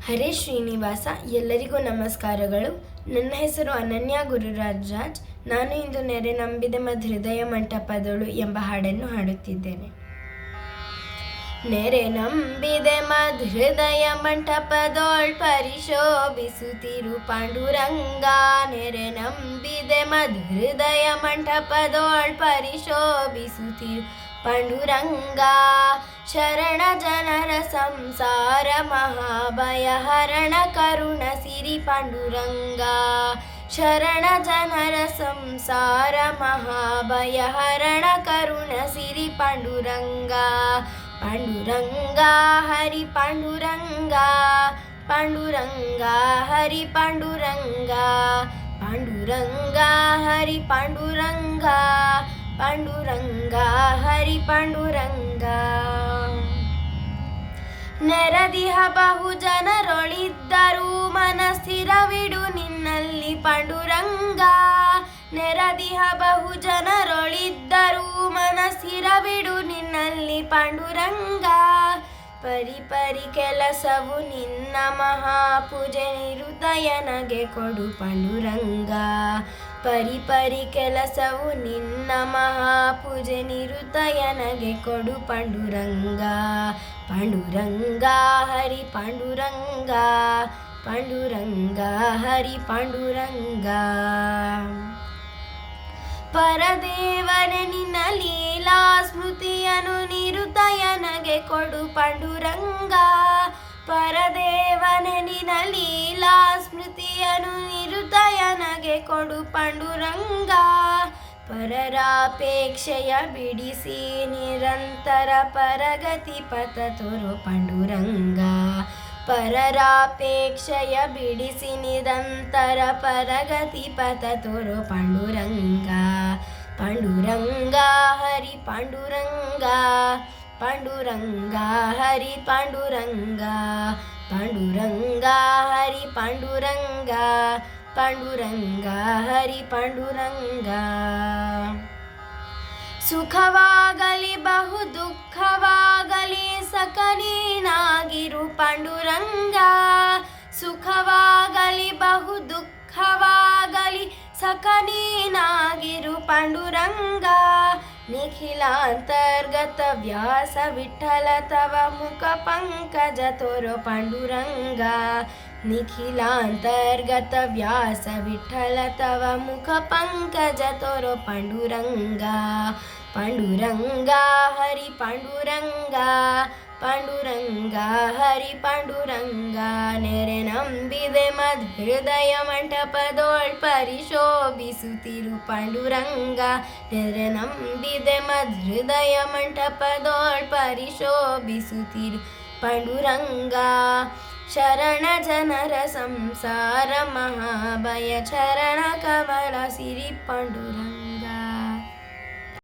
ಹರೇ ಶ್ರೀನಿವಾಸ. ಎಲ್ಲರಿಗೂ ನಮಸ್ಕಾರಗಳು. ನನ್ನ ಹೆಸರು ಅನನ್ಯ ಗುರುರಾಜ್ ರಾಜ್. ನಾನು ಇಂದು ನೆರೆ ನಂಬಿದೆ ಮದ್ ಹೃದಯ ಮಂಟಪದಳು ಎಂಬ ಹಾಡನ್ನು ಹಾಡುತ್ತಿದ್ದೇನೆ. ನೆರೆ ನಂಬಿದೆ ಮದ್ ಹೃದಯ ಮಂಟಪದೋಳ್ ಪರಿಶೋಭಿಸುತ್ತಿರು ಪಾಂಡುರಂಗ. ನೆರೆ ನಂಬಿದೆ ಮದ್ ಹೃದಯ ಮಂಟಪದೋಳ್ ಪರಿಶೋಭಿಸುತ್ತಿರು ಪಾಂಡುರಂಗ. ಶರಣ ಜನರ ಸಂಸಾರ ಮಹಾಭಯ ಹರಣ ಕರುಣ ಸಿರಿ ಪಾಂಡುರಂಗ. ಶರಣ ಜನರ ಸಂಸಾರ ಮಹಾಭಯ ಹರಣ ಕರುಣ ಸಿರಿ ಪಾಂಡುರಂಗ. ಪಾಂಡುರಂಗ ಹರಿ ಪಾಂಡುರಂಗ, ಪಾಂಡುರಂಗ ಹರಿ ಪಾಂಡುರಂಗ, ಪಾಂಡುರಂಗ ಹರಿ ಪಾಂಡುರಂಗ, ಪಾಂಡುರಂಗ ಹರಿ ಪಾಂಡುರಂಗ. ನೆರೆದಿಹ ಬಹು ಜನರೊಳಿದ್ದರೂ ಮನಸ್ಥಿರವಿಡು ನಿನ್ನಲ್ಲಿ ಪಾಂಡುರಂಗ. ನೆರೆದಿಹ ಬಹು ಜನರೊಳಿದ್ದರೂ ಮನಸ್ಥಿರವಿಡು ನಿನ್ನಲ್ಲಿ ಪಾಂಡುರಂಗ. ಪರಿ ಕೆಲಸವು ನಿನ್ನ ಮಹಾಪೂಜೆ ನಿರುದಯನಗೆ ಕೊಡು ಪಾಂಡುರಂಗ. ಪರಿ ಕೆಲಸವು ನಿನ್ನ ಮಹಾಪೂಜೆ ನಿರುದಯನಗೆ ಕೊಡು ಪಾಂಡುರಂಗ. ಪಾಂಡುರಂಗ ಹರಿ ಪಾಂಡುರಂಗ, ಪಾಂಡುರಂಗ ಹರಿ ಪಾಂಡುರಂಗ. ಪರದೇವನೇ ನಿನ್ನ ಲೀಲಾ ಸ್ಮೃತಿಯನ್ನು ನಿರುದಯನಗೆ ಕೊಡು ಪಾಂಡುರಂಗ. ಪರದೇವನೇ ನಿನ್ನ ಲೀಲಾ ಸ್ಮೃತಿಯನ್ನು ನಿರುದಯನಗೆ ಕೊಡು ಪಾಂಡುರಂಗ. ಪರರಾಪೇಕ್ಷೆಯ ಬಿಡಿಸಿ ನಿರಂತರ ಪರಗತಿ ಪಥ ತೋರು ಪಾಂಡುರಂಗ. ಪರರಾಪೇಕ್ಷೆಯ ಬಿಡಿಸಿ ನಿರಂತರ ಪರಗತಿ ಪಥ ತೋರು ಪಾಂಡುರಂಗ. ಪಾಂಡುರಂಗ ಹರಿ ಪಾಂಡುರಂಗ, ಪಾಂಡುರಂಗ ಹರಿ ಪಾಂಡುರಂಗ, ಪಾಂಡುರಂಗ ಹರಿ ಪಾಂಡುರಂಗ, ಪಾಂಡುರಂಗ ಹರಿ ಪಾಂಡುರಂಗ. ಸುಖವಾಗಲಿ ಬಹು ದುಃಖವಾಗಲಿ ಸಖ ನೀನಾಗಿರು ಪಾಂಡುರಂಗ. ಸುಖವಾಗಲಿ ಬಹು ದುಃಖವಾಗಲಿ ಸಖ ನೀನಾಗಿರು ಪಾಂಡುರಂಗ. ನಿಖಿಲಾಂತರ್ಗತ ವ್ಯಾಸ ವಿಠಲ ತವ ಮುಖ ಪಂಕಜ ತೋರೋ ಪಾಂಡುರಂಗ. ನಿಖಿಲಾಂತರ್ಗತ ವ್ಯಾಸ ವಿಠಲ ತವ ಮುಖ ಪಂಕಜ ತೋರೋ ಪಾಂಡುರಂಗ. ಪಾಂಡುರಂಗ ಹರಿ ಪಾಂಡುರಂಗ, ಪಾಂಡುರಂಗ ಹರಿ ಪಾಂಡುರಂಗ. ನೆರೆ ನಂಬಿದೆ ಮದ್ ಹೃದಯ ಮಂಟಪದೋಳ್ ಪರಿಶೋಭಿಸುತ್ತಿರು ಪಾಂಡುರಂಗ. ನೆರೆ ನಂಬಿದೆ ಮದ್ ಹೃದಯ ಮಂಟಪದೋಳ್ ಪರಿಶೋಭಿಸುತ್ತಿರು ಪಾಂಡುರಂಗ. ಶರಣ ಜನರ ಸಂಸಾರ ಮಹಾಭಯ ಚರಣ ಕಮಲ ಸಿರಿ ಪಾಂಡುರಂಗ.